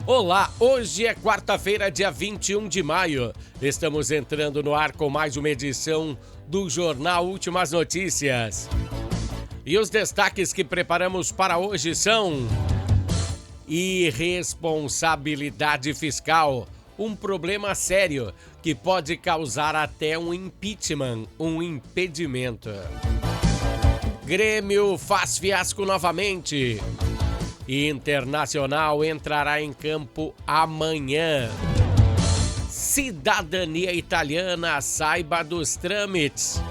Olá, hoje é quarta-feira, dia 21 de maio. Estamos entrando no ar com mais uma edição do Jornal Últimas Notícias. E os destaques que preparamos para hoje são: irresponsabilidade fiscal, um problema sério que pode causar até um impeachment, um impedimento. Grêmio faz fiasco novamente. Internacional entrará em campo amanhã. Cidadania italiana, saiba dos trâmites.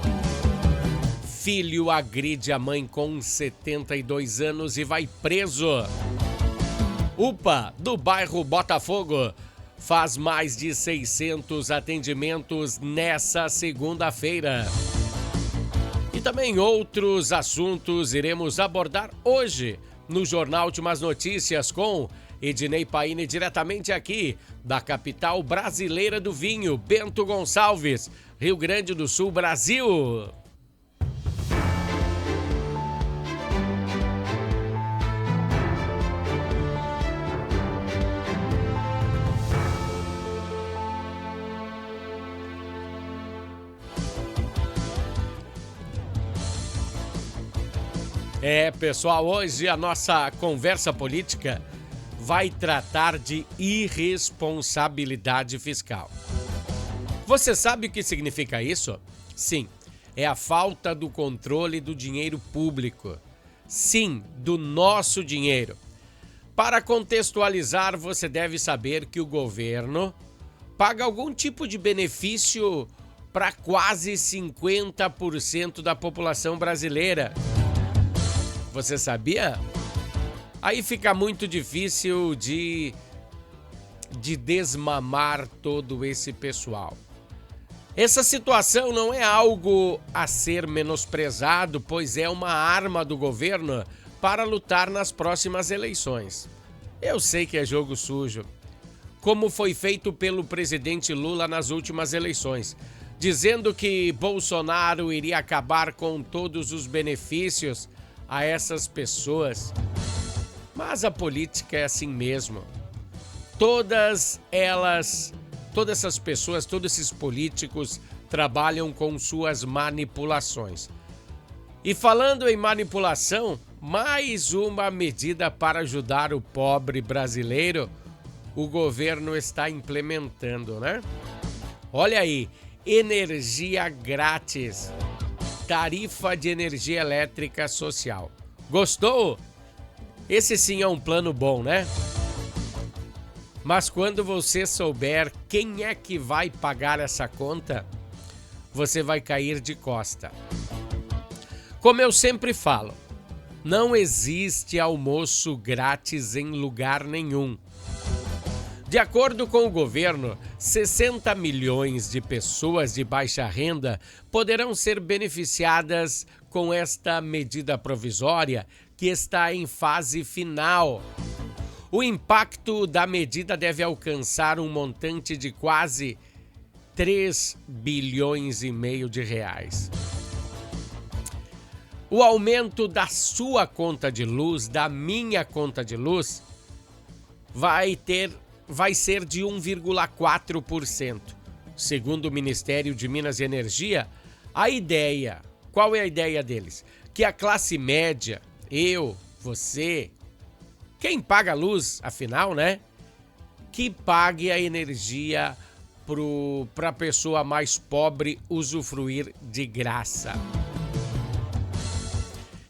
Filho agride a mãe com 72 anos e vai preso. UPA do bairro Botafogo faz mais de 600 atendimentos nessa segunda-feira. E também outros assuntos iremos abordar hoje no Jornal Últimas Notícias com Ednei Paine, diretamente aqui da capital brasileira do vinho, Bento Gonçalves, Rio Grande do Sul, Brasil. Pessoal, hoje a nossa conversa política vai tratar de irresponsabilidade fiscal. Você sabe o que significa isso? Sim, é a falta do controle do dinheiro público. Sim, do nosso dinheiro. Para contextualizar, você deve saber que o governo paga algum tipo de benefício para quase 50% da população brasileira. Você sabia? Aí fica muito difícil de desmamar todo esse pessoal. Essa situação não é algo a ser menosprezado, pois é uma arma do governo para lutar nas próximas eleições. Eu sei que é jogo sujo, como foi feito pelo presidente Lula nas últimas eleições, dizendo que Bolsonaro iria acabar com todos os benefícios a essas pessoas. Mas a política é assim mesmo. Todas essas pessoas, todos esses políticos trabalham com suas manipulações. E falando em manipulação, mais uma medida para ajudar o pobre brasileiro o governo está implementando, né? Olha aí, energia grátis. Tarifa de energia elétrica social. Gostou? Esse sim é um plano bom, né? Mas quando você souber quem é que vai pagar essa conta, você vai cair de costa. Como eu sempre falo, não existe almoço grátis em lugar nenhum. De acordo com o governo, 60 milhões de pessoas de baixa renda poderão ser beneficiadas com esta medida provisória que está em fase final. O impacto da medida deve alcançar um montante de quase 3 bilhões e meio de reais. O aumento da sua conta de luz, da minha conta de luz, vai ser de 1,4%. Segundo o Ministério de Minas e Energia, qual é a ideia deles? Que a classe média, eu, você, quem paga a luz, afinal, né? Que pague a energia para a pessoa mais pobre usufruir de graça.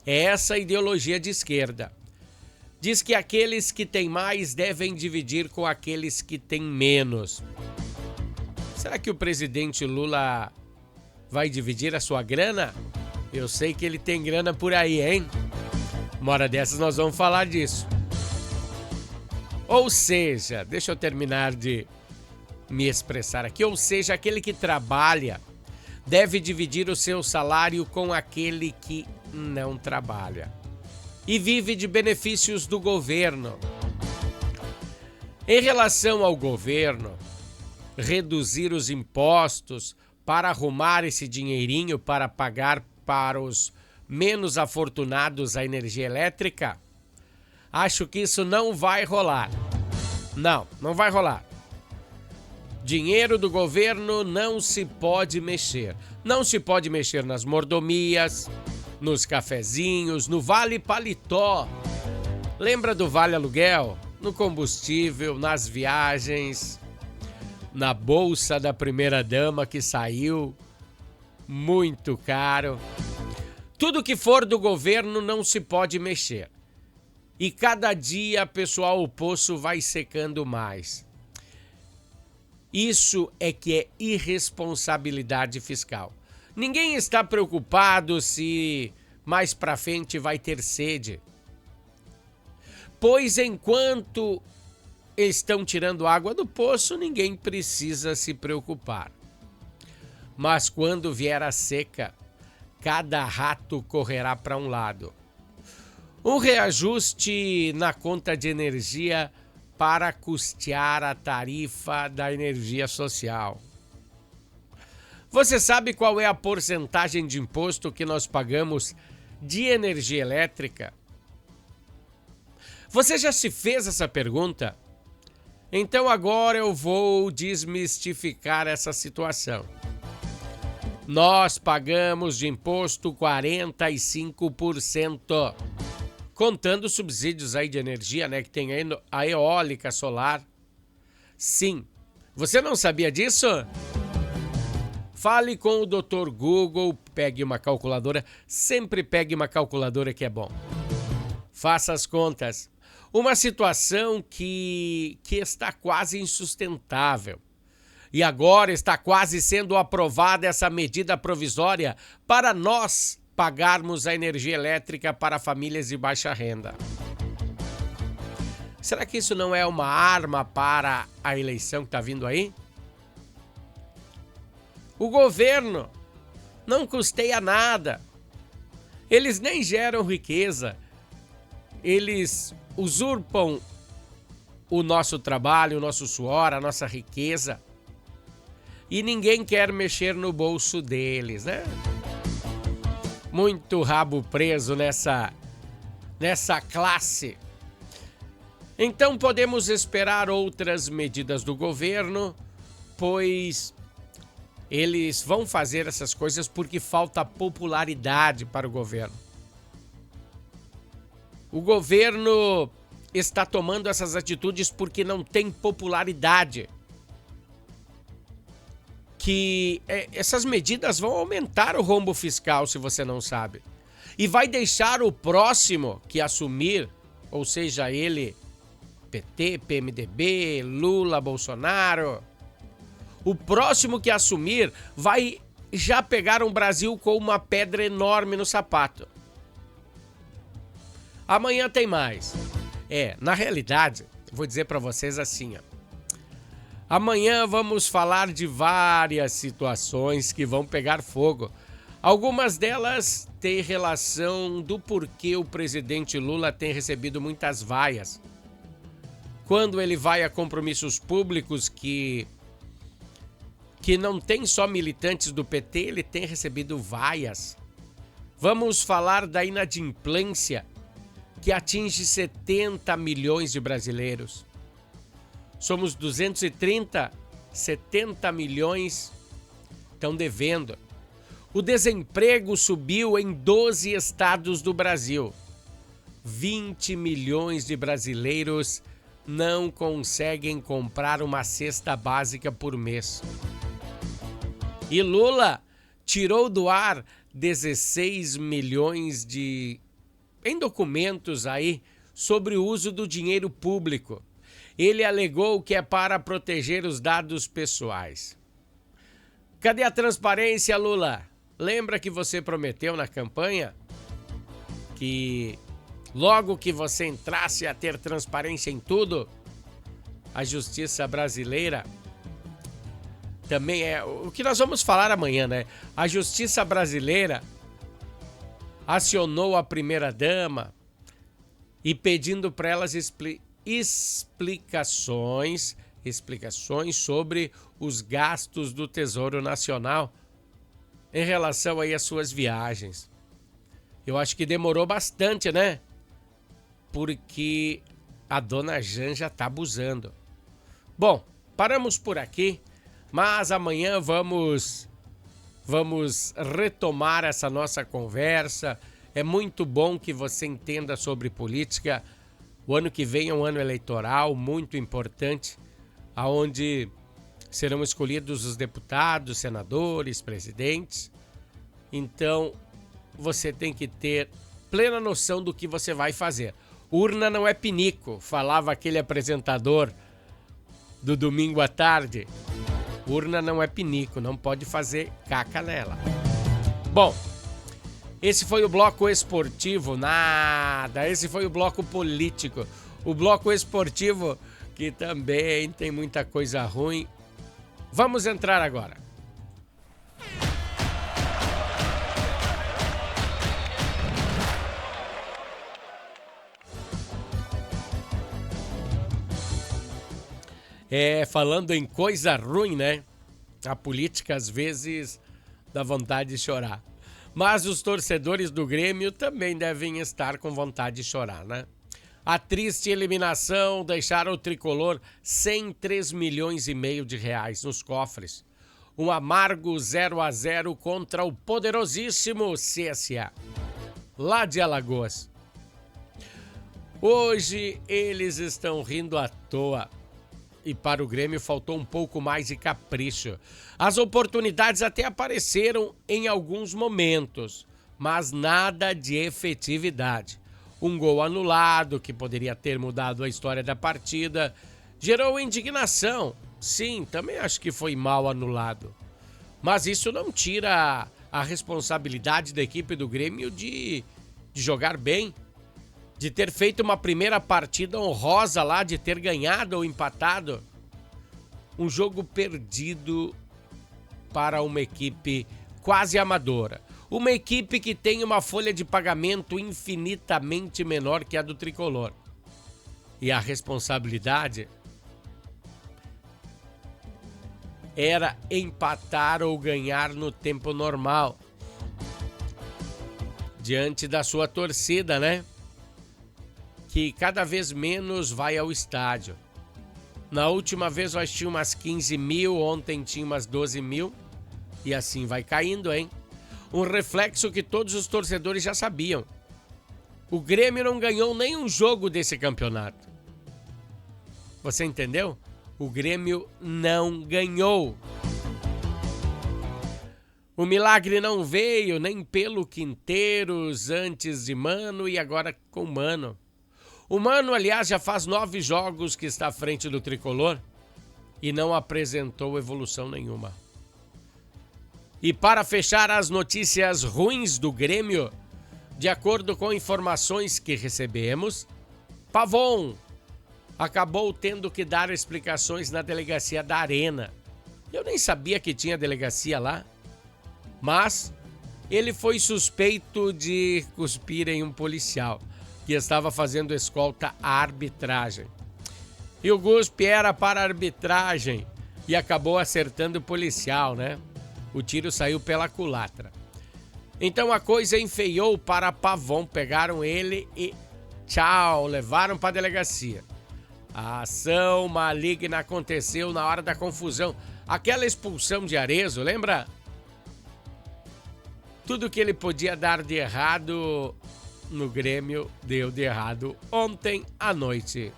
É essa a ideologia de esquerda. Diz que aqueles que têm mais devem dividir com aqueles que têm menos. Será que o presidente Lula vai dividir a sua grana? Eu sei que ele tem grana por aí, hein? Uma hora dessas nós vamos falar disso. Ou seja, deixa eu terminar de me expressar aqui. Ou seja, aquele que trabalha deve dividir o seu salário com aquele que não trabalha e vive de benefícios do governo. Em relação ao governo, reduzir os impostos para arrumar esse dinheirinho para pagar para os menos afortunados a energia elétrica, acho que isso não vai rolar. Não, não vai rolar. Dinheiro do governo não se pode mexer. Não se pode mexer nas mordomias, nos cafezinhos, no Vale Paletó. Lembra do Vale Aluguel? No combustível, nas viagens, na bolsa da primeira-dama que saiu muito caro. Tudo que for do governo não se pode mexer. E cada dia, pessoal, o poço vai secando mais. Isso é que é irresponsabilidade fiscal. Ninguém está preocupado se mais para frente vai ter sede. Pois enquanto estão tirando água do poço, ninguém precisa se preocupar. Mas quando vier a seca, cada rato correrá para um lado. Um reajuste na conta de energia para custear a tarifa da energia social. Você sabe qual é a porcentagem de imposto que nós pagamos de energia elétrica? Você já se fez essa pergunta? Então agora eu vou desmistificar essa situação. Nós pagamos de imposto 45%. Contando subsídios aí de energia, né? Que tem a eólica, solar. Sim. Você não sabia disso? Fale com o Dr. Google, pegue uma calculadora. Sempre pegue uma calculadora que é bom. Faça as contas. Uma situação que está quase insustentável. E agora está quase sendo aprovada essa medida provisória para nós pagarmos a energia elétrica para famílias de baixa renda. Será que isso não é uma arma para a eleição que está vindo aí? O governo não custeia nada. Eles nem geram riqueza. Eles usurpam o nosso trabalho, o nosso suor, a nossa riqueza. E ninguém quer mexer no bolso deles, né? Muito rabo preso nessa classe. Então podemos esperar outras medidas do governo, pois eles vão fazer essas coisas porque falta popularidade para o governo. O governo está tomando essas atitudes porque não tem popularidade. Que essas medidas vão aumentar o rombo fiscal, se você não sabe. E vai deixar o próximo que assumir, ou seja, ele, PT, PMDB, Lula, Bolsonaro, o próximo que assumir vai já pegar um Brasil com uma pedra enorme no sapato. Amanhã tem mais. Na realidade, vou dizer para vocês assim, ó. Amanhã vamos falar de várias situações que vão pegar fogo. Algumas delas têm relação do porquê o presidente Lula tem recebido muitas vaias. Quando ele vai a compromissos públicos que não tem só militantes do PT, ele tem recebido vaias. Vamos falar da inadimplência que atinge 70 milhões de brasileiros. Somos 230, 70 milhões estão devendo. O desemprego subiu em 12 estados do Brasil. 20 milhões de brasileiros não conseguem comprar uma cesta básica por mês. E Lula tirou do ar 16 milhões em documentos aí sobre o uso do dinheiro público. Ele alegou que é para proteger os dados pessoais. Cadê a transparência, Lula? Lembra que você prometeu na campanha que logo que você entrasse a ter transparência em tudo, a justiça brasileira também é o que nós vamos falar amanhã, né? A justiça brasileira acionou a primeira-dama e pedindo para elas explicações sobre os gastos do Tesouro Nacional em relação aí às suas viagens. Eu acho que demorou bastante, né? Porque a dona Janja tá abusando. Bom, paramos por aqui, mas amanhã vamos retomar essa nossa conversa. É muito bom que você entenda sobre política. O ano que vem é um ano eleitoral muito importante, onde serão escolhidos os deputados, senadores, presidentes. Então, você tem que ter plena noção do que você vai fazer. Urna não é pinico, falava aquele apresentador do domingo à tarde. Urna não é pinico, não pode fazer caca nela. Bom, esse foi o bloco esportivo, nada. Esse foi o bloco político. O bloco esportivo, que também tem muita coisa ruim. Vamos entrar agora. Falando em coisa ruim, né? A política às vezes dá vontade de chorar. Mas os torcedores do Grêmio também devem estar com vontade de chorar, né? A triste eliminação deixaram o tricolor sem 3 milhões e meio de reais nos cofres. Um amargo 0-0 contra o poderosíssimo CSA, lá de Alagoas. Hoje eles estão rindo à toa. E para o Grêmio faltou um pouco mais de capricho. As oportunidades até apareceram em alguns momentos, mas nada de efetividade. Um gol anulado, que poderia ter mudado a história da partida, gerou indignação. Sim, também acho que foi mal anulado. Mas isso não tira a responsabilidade da equipe do Grêmio de jogar bem, de ter feito uma primeira partida honrosa lá, de ter ganhado ou empatado. Um jogo perdido para uma equipe quase amadora. Uma equipe que tem uma folha de pagamento infinitamente menor que a do tricolor. E a responsabilidade era empatar ou ganhar no tempo normal. Diante da sua torcida, né? Que cada vez menos vai ao estádio. Na última vez nós tínhamos umas 15 mil, ontem tinha umas 12 mil. E assim vai caindo, hein? Um reflexo que todos os torcedores já sabiam. O Grêmio não ganhou nenhum jogo desse campeonato. Você entendeu? O Grêmio não ganhou. O milagre não veio nem pelo Quinteiros, antes de Mano e agora com Mano. O Mano, aliás, já faz 9 jogos que está à frente do tricolor e não apresentou evolução nenhuma. E para fechar as notícias ruins do Grêmio, de acordo com informações que recebemos, Pavon acabou tendo que dar explicações na delegacia da Arena. Eu nem sabia que tinha delegacia lá, mas ele foi suspeito de cuspir em um policial que estava fazendo escolta à arbitragem. E o guspe era para a arbitragem e acabou acertando o policial, né? O tiro saiu pela culatra. Então a coisa enfeiou para Pavon. Pegaram ele e tchau, levaram para a delegacia. A ação maligna aconteceu na hora da confusão. Aquela expulsão de Arezzo, lembra? Tudo que ele podia dar de errado no Grêmio deu de errado ontem à noite.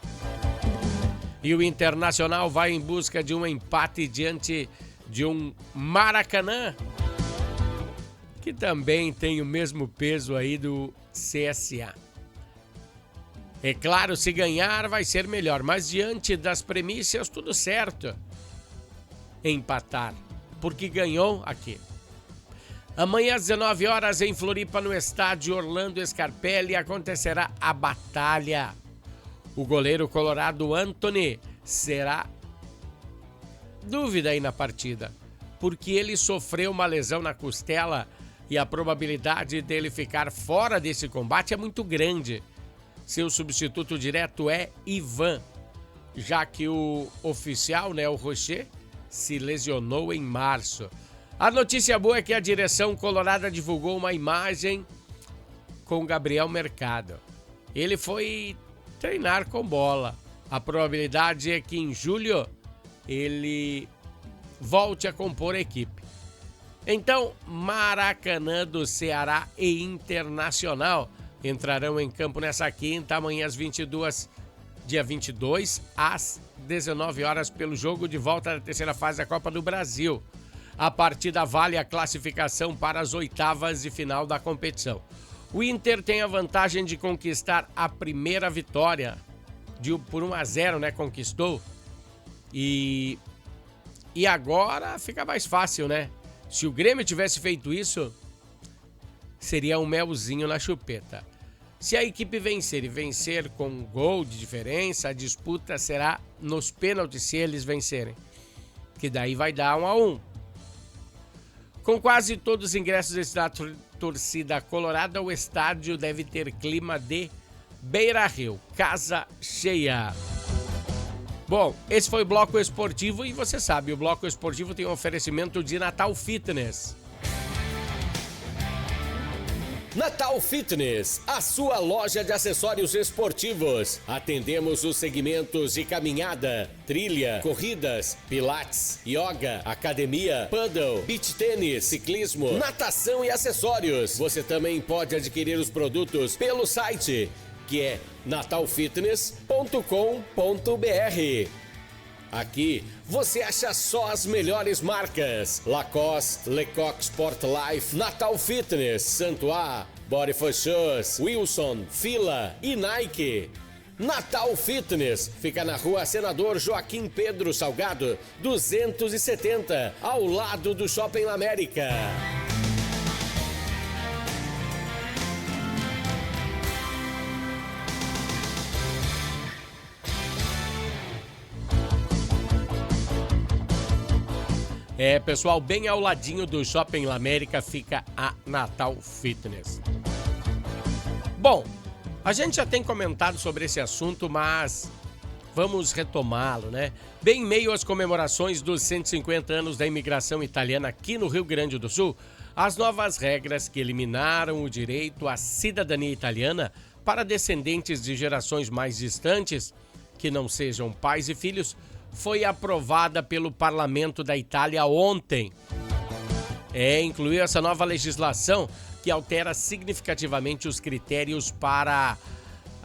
E o Internacional vai em busca de um empate diante de um Maracanã, que também tem o mesmo peso aí do CSA. É claro, se ganhar vai ser melhor, mas diante das premissas tudo certo. Empatar, porque ganhou aqui. Amanhã às 19 horas em Floripa, no estádio Orlando Scarpelli, acontecerá a batalha. O goleiro colorado Anthony será dúvida aí na partida, porque ele sofreu uma lesão na costela e a probabilidade dele ficar fora desse combate é muito grande. Seu substituto direto é Ivan, já que o oficial, né, o Rocher, se lesionou em março. A notícia boa é que a direção colorada divulgou uma imagem com Gabriel Mercado. Ele foi treinar com bola. A probabilidade é que em julho ele volte a compor a equipe. Então, Maracanã do Ceará e Internacional entrarão em campo nessa quinta, amanhã dia 22, às 19 horas, pelo jogo de volta da terceira fase da Copa do Brasil. A partida vale a classificação para as oitavas de final da competição. O Inter tem a vantagem de conquistar a primeira vitória, por 1-0, né? Conquistou. E agora fica mais fácil, né? Se o Grêmio tivesse feito isso, seria um melzinho na chupeta. Se a equipe vencer com gol de diferença, a disputa será nos pênaltis se eles vencerem, que daí vai dar 1-1. Com quase todos os ingressos da torcida colorada, o estádio deve ter clima de Beira-Rio, casa cheia. Bom, esse foi o Bloco Esportivo e você sabe, o Bloco Esportivo tem um oferecimento de Natal Fitness. Natal Fitness, a sua loja de acessórios esportivos. Atendemos os segmentos de caminhada, trilha, corridas, pilates, yoga, academia, paddle, beach tênis, ciclismo, natação e acessórios. Você também pode adquirir os produtos pelo site, que é natalfitness.com.br. Aqui você acha só as melhores marcas: Lacoste, Lecoq Sport Life, Natal Fitness, Santois, Body for Shoes, Wilson, Fila e Nike. Natal Fitness fica na Rua Senador Joaquim Pedro Salgado, 270, ao lado do Shopping América. Pessoal, bem ao ladinho do Shopping América fica a Natal Fitness. Bom, a gente já tem comentado sobre esse assunto, mas vamos retomá-lo, né? Bem em meio às comemorações dos 150 anos da imigração italiana aqui no Rio Grande do Sul, as novas regras que eliminaram o direito à cidadania italiana para descendentes de gerações mais distantes, que não sejam pais e filhos, foi aprovada pelo Parlamento da Itália ontem. Incluiu essa nova legislação que altera significativamente os critérios para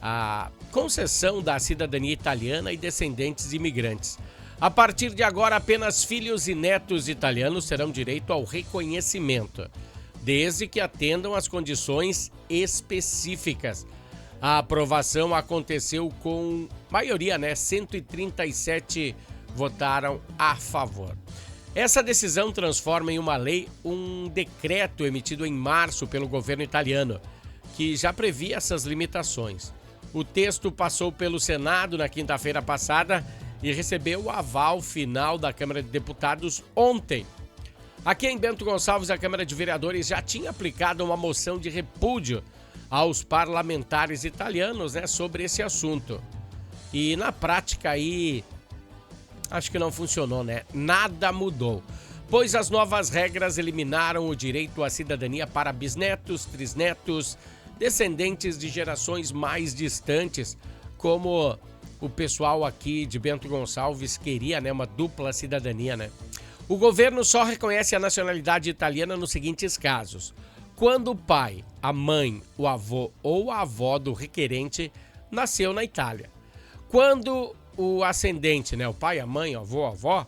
a concessão da cidadania italiana e descendentes de imigrantes. A partir de agora, apenas filhos e netos italianos terão direito ao reconhecimento, desde que atendam às condições específicas. A aprovação aconteceu com maioria, 137 votaram a favor. Essa decisão transforma em uma lei um decreto emitido em março pelo governo italiano, que já previa essas limitações. O texto passou pelo Senado na quinta-feira passada e recebeu o aval final da Câmara de Deputados ontem. Aqui em Bento Gonçalves, a Câmara de Vereadores já tinha aplicado uma moção de repúdio aos parlamentares italianos, sobre esse assunto. E na prática aí, acho que não funcionou, Nada mudou, pois as novas regras eliminaram o direito à cidadania para bisnetos, trisnetos, descendentes de gerações mais distantes, como o pessoal aqui de Bento Gonçalves queria, uma dupla cidadania, O governo só reconhece a nacionalidade italiana nos seguintes casos: quando o pai, a mãe, o avô ou a avó do requerente nasceu na Itália. Quando o ascendente, o pai, a mãe, o avô, a avó,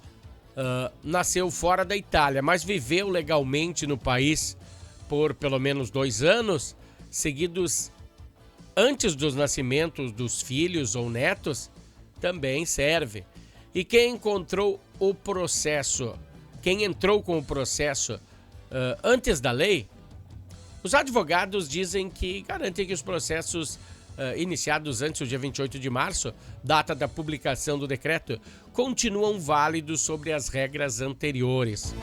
nasceu fora da Itália, mas viveu legalmente no país por pelo menos 2 anos, seguidos antes dos nascimentos dos filhos ou netos, também serve. E quem entrou com o processo antes da lei, os advogados dizem que garantem que os processos iniciados antes do dia 28 de março, data da publicação do decreto, continuam válidos sobre as regras anteriores.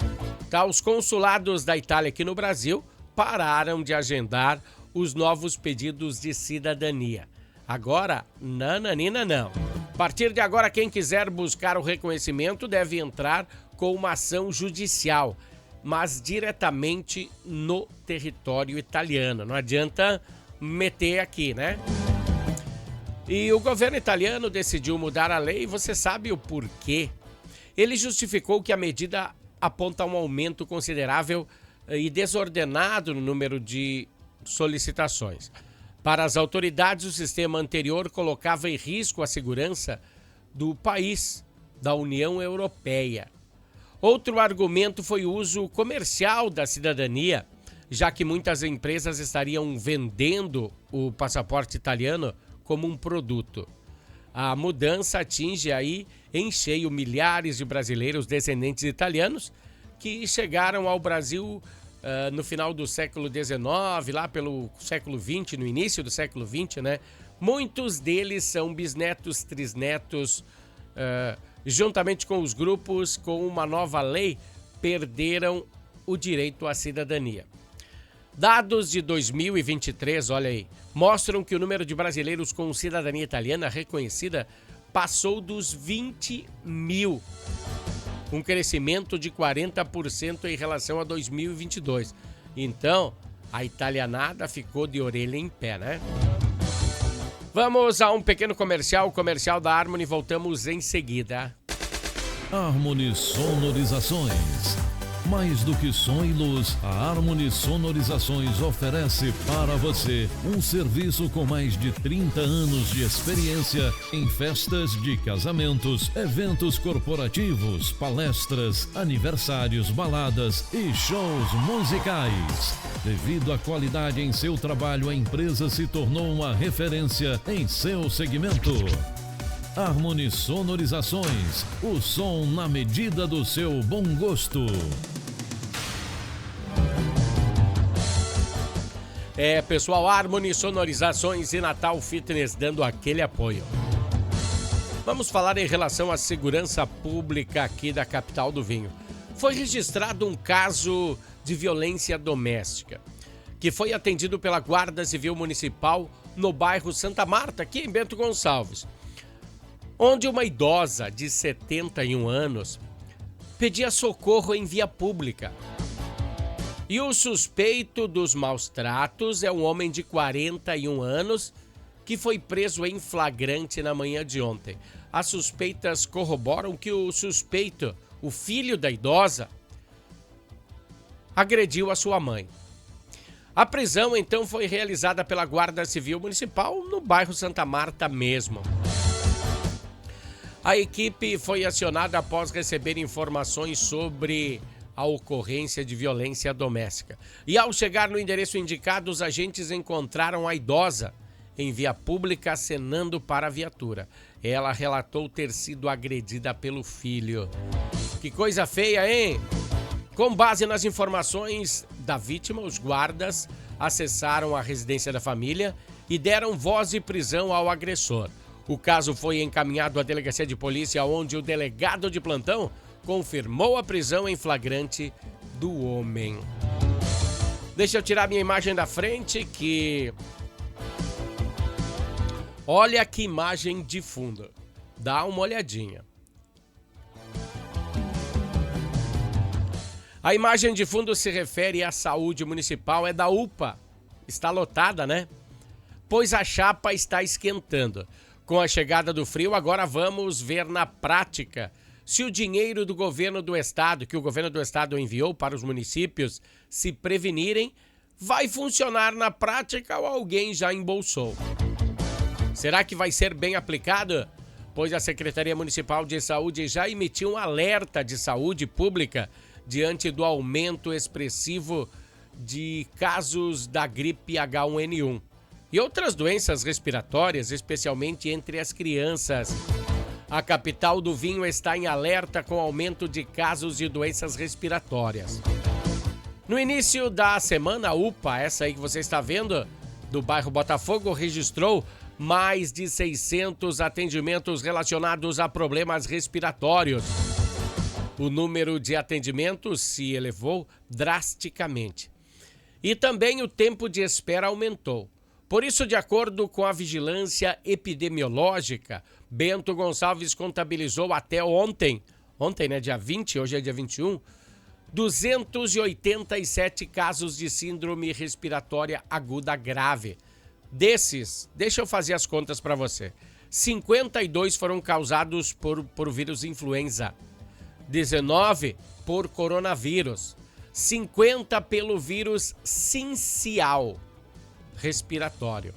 Os consulados da Itália aqui no Brasil pararam de agendar os novos pedidos de cidadania. Agora, nananina não. A partir de agora, quem quiser buscar o reconhecimento deve entrar com uma ação judicial, mas diretamente no território italiano. Não adianta meter aqui, E o governo italiano decidiu mudar a lei, e você sabe o porquê. Ele justificou que a medida aponta um aumento considerável e desordenado no número de solicitações. Para as autoridades, o sistema anterior colocava em risco a segurança do país, da União Europeia. Outro argumento foi o uso comercial da cidadania, já que muitas empresas estariam vendendo o passaporte italiano como um produto. A mudança atinge aí em cheio milhares de brasileiros descendentes italianos que chegaram ao Brasil no final do século XIX, lá pelo século XX, no início do século XX, né? Muitos deles são bisnetos, trisnetos, juntamente com os grupos com uma nova lei, perderam o direito à cidadania. Dados de 2023, olha aí, mostram que o número de brasileiros com cidadania italiana reconhecida passou dos 20 mil. Um crescimento de 40% em relação a 2022. Então, a italianada ficou de orelha em pé, né? Vamos a um pequeno comercial, o comercial da Harmony, voltamos em seguida. Harmony Sonorizações. Mais do que som e luz, a Harmony Sonorizações oferece para você um serviço com mais de 30 anos de experiência em festas de casamentos, eventos corporativos, palestras, aniversários, baladas e shows musicais. Devido à qualidade em seu trabalho, a empresa se tornou uma referência em seu segmento. Harmony Sonorizações, o som na medida do seu bom gosto. Pessoal, Harmony Sonorizações e Natal Fitness dando aquele apoio. Vamos falar em relação à segurança pública aqui da capital do vinho. Foi registrado um caso de violência doméstica, que foi atendido pela Guarda Civil Municipal no bairro Santa Marta, aqui em Bento Gonçalves, onde uma idosa de 71 anos pedia socorro em via pública. E o suspeito dos maus tratos é um homem de 41 anos que foi preso em flagrante na manhã de ontem. As suspeitas corroboram que o suspeito, o filho da idosa, agrediu a sua mãe. A prisão, então, foi realizada pela Guarda Civil Municipal no bairro Santa Marta mesmo. A equipe foi acionada após receber informações sobre a ocorrência de violência doméstica. E ao chegar no endereço indicado, os agentes encontraram a idosa em via pública acenando para a viatura. Ela relatou ter sido agredida pelo filho. Que coisa feia, hein? Com base nas informações da vítima, os guardas acessaram a residência da família e deram voz de prisão ao agressor. O caso foi encaminhado à delegacia de polícia, onde o delegado de plantão confirmou a prisão em flagrante do homem. Deixa eu tirar minha imagem da frente que... Olha que imagem de fundo. Dá uma olhadinha. A imagem de fundo se refere à saúde municipal, é da UPA. Está lotada, né? Pois a chapa está esquentando. Com a chegada do frio, agora vamos ver na prática se o dinheiro do governo do estado, que o governo do estado enviou para os municípios se prevenirem, vai funcionar na prática ou alguém já embolsou. Será que vai ser bem aplicado? Pois a Secretaria Municipal de Saúde já emitiu um alerta de saúde pública diante do aumento expressivo de casos da gripe H1N1 e outras doenças respiratórias, especialmente entre as crianças. A capital do vinho está em alerta com aumento de casos de doenças respiratórias. No início da semana, a UPA, essa aí que você está vendo, do bairro Botafogo, registrou mais de 600 atendimentos relacionados a problemas respiratórios. O número de atendimentos se elevou drasticamente. E também o tempo de espera aumentou. Por isso, de acordo com a vigilância epidemiológica, Bento Gonçalves contabilizou até ontem, né, dia 20, hoje é dia 21, 287 casos de síndrome respiratória aguda grave. Desses, deixa eu fazer as contas para você, 52 foram causados por vírus influenza, 19 por coronavírus, 50 pelo vírus sincial respiratório.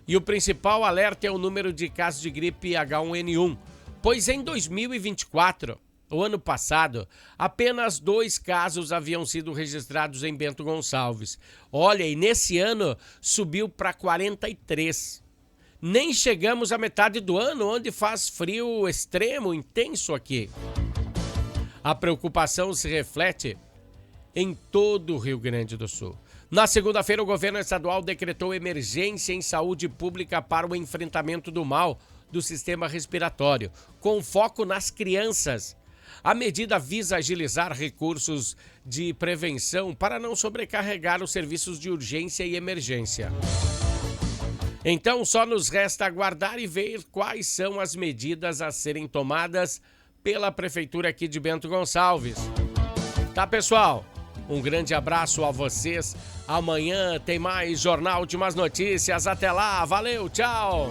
E o principal alerta é o número de casos de gripe H1N1, pois em 2024, o ano passado, apenas 2 casos haviam sido registrados em Bento Gonçalves. Olha, e nesse ano subiu para 43. Nem chegamos à metade do ano, onde faz frio extremo, intenso aqui. A preocupação se reflete em todo o Rio Grande do Sul. Na segunda-feira, o governo estadual decretou emergência em saúde pública para o enfrentamento do mal do sistema respiratório, com foco nas crianças. A medida visa agilizar recursos de prevenção para não sobrecarregar os serviços de urgência e emergência. Então, só nos resta aguardar e ver quais são as medidas a serem tomadas pela prefeitura aqui de Bento Gonçalves. Tá, pessoal? Um grande abraço a vocês. Amanhã tem mais Jornal Últimas Notícias. Até lá. Valeu, tchau.